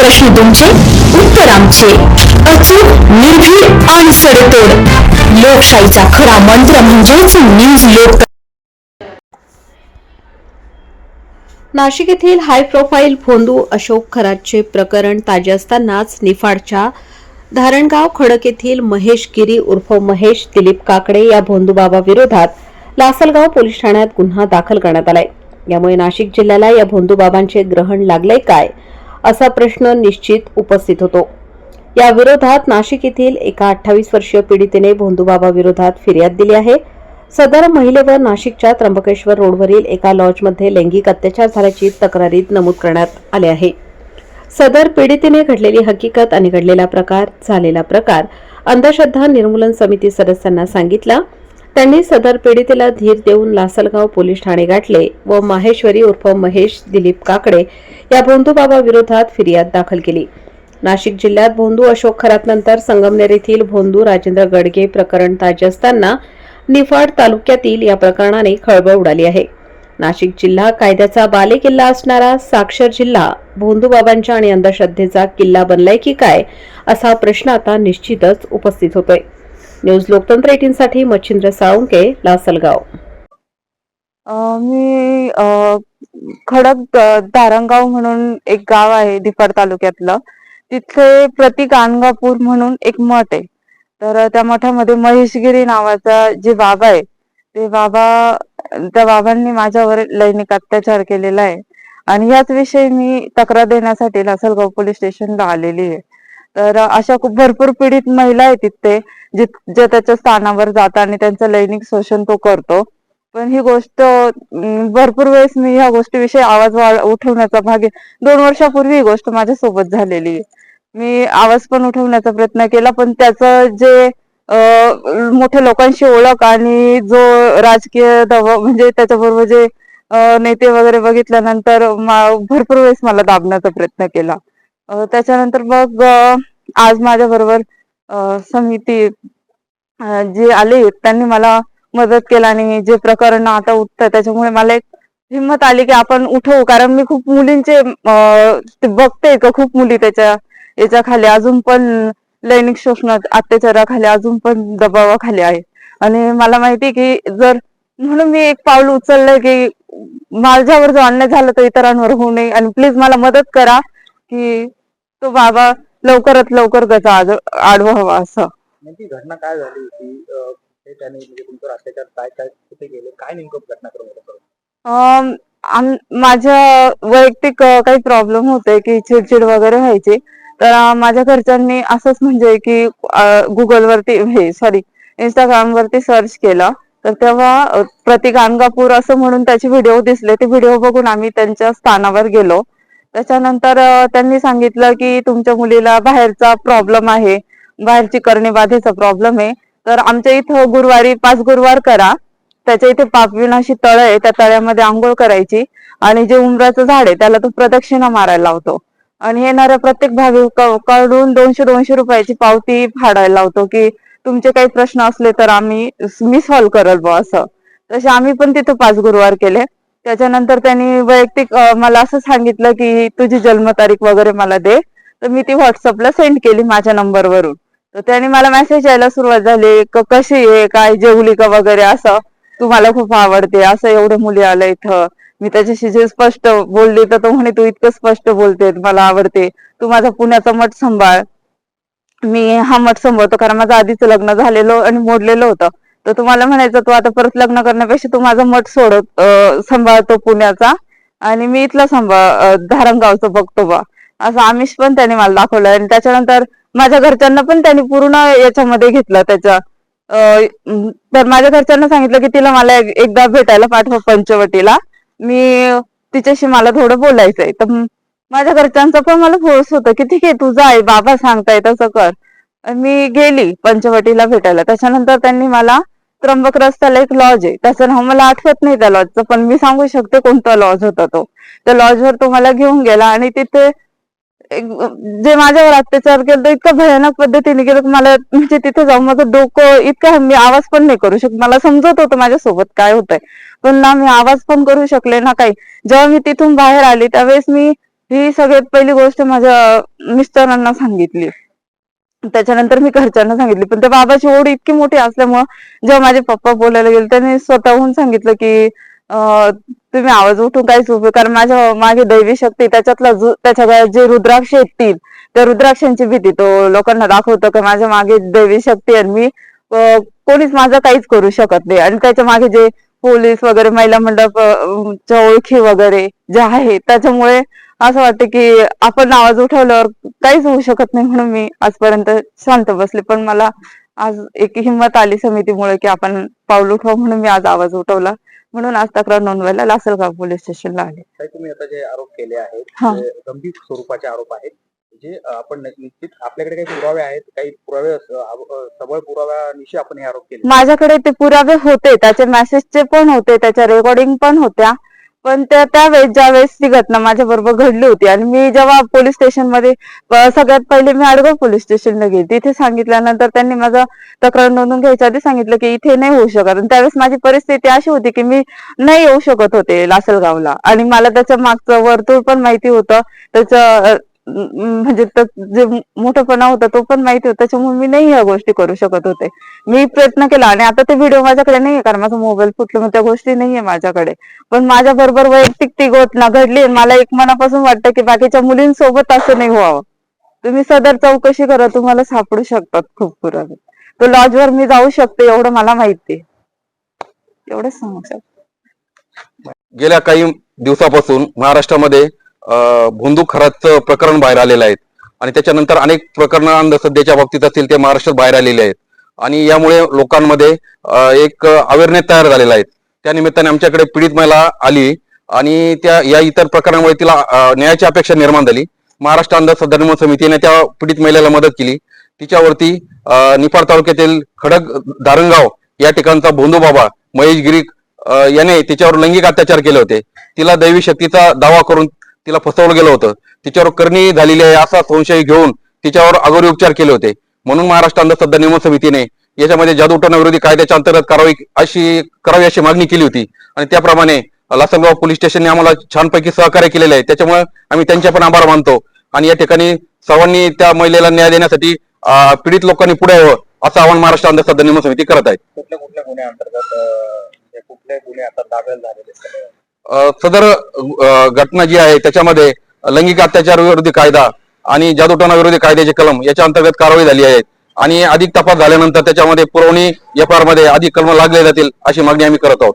प्रश्न तुमचे, उत्तर आमचे. अचूक, निर्भीड आणि सडेतोड. लोकशाहीचा खरा मंत्र म्हणजेच न्यूज लोक. नाशिक येथील हाय प्रोफाईल भोंदू अशोक खरातचे प्रकरण ताजे असतानाच निफाडच्या धारणगाव खडक येथील महेश गिरी उर्फ महेश दिलीप काकडे या भोंदूबाबा विरोधात लासलगाव पोलीस ठाण्यात गुन्हा दाखल करण्यात आलाय. यामुळे नाशिक जिल्ह्याला या भोंदूबाबांचे ग्रहण लागले काय असा प्रश्न निश्चित उपस्थित होतो. या विरोधात नाशिक येथील एका 28 वर्षीय पीडितेने भोंदूबाबा विरोधात फिर्याद दिली आहे. सदर महिलेवर नाशिकच्या त्र्यंबकेश्वर रोडवरील एका लॉजमध्ये लैंगिक अत्याचार झाल्याची तक्रारीत नमूद करण्यात आले आहे. सदर पीडितेने घडलेली हकीकत आणि घडलेला प्रकार झालेला प्रकार अंधश्रद्धा निर्मूलन समिती सदस्यांना सांगितला. त्यांनी सदर पीडितेला धीर देऊन लासलगाव पोलीस ठाणे गाठले व माहेश्वरी उर्फ महेश दिलीप काकडे या भोंदूबाबा विरोधात फिर्याद दाखल केली. नाशिक जिल्ह्यात भोंदू अशोक खरातनंतर संगमनेर येथील भोंदू राजेंद्र गडगे प्रकरण ताजे असताना निफाड तालुक्यातील या प्रकरणाने खळबळ उडाली आहे. नाशिक जिल्हा कायद्याचा बालेकिल्ला असणारा साक्षर जिल्हा भोंदूबाबांच्या आणि अंधश्रद्धेचा किल्ला बनलाय की काय असा प्रश्न आता निश्चितच उपस्थित होतोय. न्यूज लोकतंत्र 18 साठी मच्छिंद्र साळुंके, लासलगाव. मी खडक धारणगाव म्हणून एक गाव आहे निफाड तालुक्यातलं. तिथे प्रतीक गाणगापूर म्हणून एक मठ आहे. तर त्या मठामध्ये महेशगिरी नावाचा जे बाबा आहे ते त्या बाबांनी माझ्यावर लैंगिक अत्याचार केलेला आहे आणि याच विषयी मी तक्रार देण्यासाठी लासलगाव पोलीस स्टेशनला आलेली आहे. तर अशा खूप भरपूर पीडित महिला आहेत तिथे जे त्याच्या स्थानावर जातात आणि त्यांचं लैंगिक शोषण तो करतो. पण ही गोष्ट भरपूर वेळेस मी ह्या गोष्टीविषयी आवाज उठवण्याचा भाग आहे. 2 वर्षापूर्वी ही गोष्ट माझ्यासोबत झालेली आहे. मी आवाज पण उठवण्याचा प्रयत्न केला, पण त्याचं जे मोठ्या लोकांशी ओळख आणि जो राजकीय दबाव म्हणजे त्याच्याबरोबर जे नेते वगैरे बघितल्यानंतर भरपूर वेळेस मला दाबण्याचा प्रयत्न केला. त्याच्यानंतर मग आज माझ्या बरोबर समिती जे आले त्यांनी मला मदत केला आणि जे प्रकरण आता उठतं त्याच्यामुळे मला एक हिंमत आली की आपण उठवू. कारण मी खूप मुलींचे बघते का खूप मुली याच्या खाली अजून पण लैंगिक शोषण अत्याचाराखाली अजून पण दबावाखाली आहे. आणि मला माहिती की म्हणून मी एक पाऊल उचललंय की माझ्यावर जो अन्याय झाला तो इतरांवर होऊ नये आणि प्लीज मला मदत करा की तो बाबा लवकरात लवकर त्याचा आडवा व्हावा. असं नेमकी घटना काय झाली होती? त्याने म्हणजे तुमच्यावर अत्याचार काय काय कुठे गेले, काय नेमकं घटनाक्रम होता? माझ्या वैयक्तिक काही प्रॉब्लेम होते की चिडचिड वगैरे व्हायची. तर माझ्या घरच्यांनी असंच म्हणजे की गुगलवरती इंस्टाग्राम वरती सर्च केलं तर तेव्हा प्रतीक गाणगापूर असं म्हणून त्याचे व्हिडिओ दिसले. ते व्हिडिओ बघून आम्ही त्यांच्या स्थानावर गेलो. त्याच्यानंतर त्यांनी सांगितलं की तुमच्या मुलीला बाहेरचा प्रॉब्लेम आहे, बाहेरची करणे बाधेचा प्रॉब्लेम आहे. तर आमच्या इथं गुरुवारी 5 गुरुवार करा, त्याच्या इथे पापविनाशी तळ आहे, त्या तळ्यामध्ये आंघोळ करायची आणि जे उंबराचं झाड आहे त्याला तो प्रदक्षिणा मारायला लावतो आणि येणाऱ्या प्रत्येक भाविकाकडून 200 रुपयाची पावती फाडायला लावतो की तुमचे काही प्रश्न असले तर मी सॉल्व्ह करल बुवा असं. तसे आम्ही पण तिथे 5 गुरुवार केले. त्याच्यानंतर त्यांनी वैयक्तिक मला असं सांगितलं की तुझी जन्मतारीख वगैरे मला दे. तर मी ती व्हॉट्सअपला सेंड केली माझ्या नंबरवरून. तर त्यांनी मला मेसेज यायला सुरुवात झाली, कशी आहे, काय जेवली का वगैरे, असं तू मला खूप आवडते, असं एवढे मुली आल्या इथं. मी त्याच्याशी जे स्पष्ट बोलली तर तो म्हणे तू इतकं स्पष्ट बोलते, मला आवडते, तू माझा पुण्याचा मठ सांभाळ. मी हा मठ सांभाळतो कारण माझं आधीच लग्न झालेलं आणि मोडलेलं होतं. तर तुम्हाला म्हणायचं तू आता परत लग्न करण्यापेक्षा तू माझा मठ सांभाळतो पुण्याचा आणि मी इथला धारणगावचं बघतो बा, असं आमिष पण त्याने मला दाखवलं. आणि त्याच्यानंतर माझ्या घरच्यांना पण त्यांनी पूर्ण याच्यामध्ये घेतलं त्याच्या. तर माझ्या घरच्यांना सांगितलं की तिला मला एकदा भेटायला पाठवा पंचवटीला, तिच्याशी मला थोडं बोलायचंय. तर माझ्या घरच्यांचं पण मला फोर्स होतं की ठीक आहे तू जाय, बाबा सांगताय तसं कर. मी गेली पंचवटीला भेटायला. त्याच्यानंतर त्यांनी मला त्र्यंबक रस्त्याला एक लॉज आहे, त्याचं नाव मला आठवत नाही त्या लॉजचं, पण मी सांगू शकते कोणता लॉज होता तो. त्या लॉजवर तो मला घेऊन गेला आणि तिथे जे माझ्यावर अत्याचार केला तो इतका भयानक पद्धतीने केलं की मला म्हणजे तिथे जाऊन माझं डोकं इतकं, मी आवाज पण नाही करू शकत. मला समजत होतं माझ्यासोबत काय होतंय, पण ना मी आवाज पण करू शकले ना काही. जेव्हा मी तिथून बाहेर आली त्यावेळेस मी ही सगळ्यात पहिली गोष्ट माझ्या मिस्टरांना सांगितली. त्याच्यानंतर मी घरच्यांना सांगितली, पण त्या बाबाची ओढ इतकी मोठी असल्यामुळं जेव्हा माझे पप्पा बोलायला गेले त्यांनी स्वतःहून सांगितलं की तुम्ही आवाज उठून काहीच उपयोग, कारण माझ्या मागे दैवी शक्ती, त्याच्या गळ्यात जे रुद्राक्ष येतील त्या रुद्राक्षांची भीती तो लोकांना दाखवतो की माझ्या मागे दैवी शक्ती आणि मी कोणीच माझं काहीच करू शकत नाही. आणि त्याच्या मागे जे पोलीस वगैरे महिला मंडप च्या ओळखी वगैरे जे आहे त्याच्यामुळे असं वाटतं की आपण आवाज उठवल्यावर काहीच होऊ शकत नाही, म्हणून मी आजपर्यंत शांत बसले. पण मला आज एक हिंमत आली समितीमुळे की आपण पाऊल उठवा, म्हणून मी आज आवाज उठवला. म्हणून आज तक्रार नोंदवायला लासलगाव पोलीस स्टेशनला आले. तुम्ही आता जे आरोप केले आहेत हा. ते गंभीर स्वरूपाचे आरोप आहेत, जे आपण निश्चित आपल्याकडे काही पुरावे आहेत, काही पुरावे सबळ पुराव्यानिशी आपण हे आरोप केले? माझ्याकडे ते पुरावे होते, त्याचे मेसेजचे पण होते, त्याच्या रेकॉर्डिंग पण होत्या. पण त्यावेळेस ज्यावेळेस ती घटना माझ्या बरोबर घडली होती आणि मी जेव्हा पोलीस स्टेशन मध्ये सगळ्यात पहिले मी आडगाव पोलीस स्टेशनला गेली, तिथे सांगितल्यानंतर त्यांनी माझा तक्रार नोंदवून घ्यायच्या आधी सांगितलं की इथे नाही होऊ शकत. आणि त्यावेळेस माझी परिस्थिती अशी होती की मी नाही येऊ शकत होते लासलगावला, आणि मला त्याच्या मागचं वर्तुळ पण माहिती होतं, त्याचं म्हणजे जे मोठेपणा होता तो पण माहिती होता, त्याच्यामुळे मी नाही या गोष्टी करू शकत होते. मी प्रयत्न केला, आणि आता ते व्हिडिओ माझ्याकडे नाहीये कारण माझा मोबाईल फुटला, मग त्या गोष्टी नाहीये माझ्याकडे. पण माझ्या बरोबर वैयक्तिक ती घटना घडली, मला एक मनापासून वाटतं की बाकीच्या मुलींसोबत असं नाही व्हावं. तुम्ही सदर चौकशी करा, तुम्हाला सापडू शकतात खूप पुरावे. तो लॉजवर मी जाऊ शकते एवढं मला माहिती, एवढंच सांगू शकते. गेल्या काही दिवसापासून महाराष्ट्रामध्ये भोंदू खराचं प्रकरण बाहेर आलेलं आहे आणि त्याच्यानंतर अनेक प्रकरण अंधश्रद्धेच्या बाबतीत असतील ते महाराष्ट्रात बाहेर आलेले आहेत. आणि यामुळे लोकांमध्ये एक अवेअरनेस तयार झालेला आहे. त्या निमित्ताने आमच्याकडे पीडित महिला आली आणि या इतर प्रकरणामुळे तिला न्यायाची अपेक्षा निर्माण झाली. महाराष्ट्र अंधश्रद्धा निर्मूलन समितीने त्या पीडित महिलेला मदत केली. तिच्यावरती निफाड तालुक्यातील खडक धारणगाव या ठिकाणचा भोंदू बाबा महेश गिरी याने तिच्यावर लैंगिक अत्याचार केले होते. तिला दैवी शक्तीचा दावा करून तिला फसवलं गेलं होतं. तिच्यावर करणी झालेली आहे असा संशय घेऊन तिच्यावर अगोरी उपचार केले होते. म्हणून महाराष्ट्र अंधश्रद्धा निर्मूलन समितीने याच्यामध्ये जादूटोणा विरोधी कायद्याच्या अंतर्गत करावी अशी मागणी केली होती. आणि त्याप्रमाणे लासलगाव पोलीस स्टेशनने आम्हाला छानपैकी सहकार्य केलेले आहे. त्याच्यामुळे आम्ही त्यांचे पण आभार मानतो. आणि या ठिकाणी सर्वांनी त्या महिलेला न्याय देण्यासाठी पीडित लोकांनी पुढे यावं असं आवाहन महाराष्ट्र अंधश्रद्धा निर्मूलन समिती करत आहे. कुठल्या कुठल्या गुन्ह्याअंतर्गत कुठले गुन्हे आता दाखल झालेले? सदर घटना जी आहे त्याच्यामध्ये लैंगिक अत्याचार विरोधी कायदा आणि जादूटोणा विरोधी कायद्याचे कलम याच्या अंतर्गत कारवाई झाली आहे. आणि अधिक तपास झाल्यानंतर त्याच्यामध्ये पुरवणी FIR मध्ये अधिक कलम लागले जातील अशी मागणी आम्ही करत आहोत.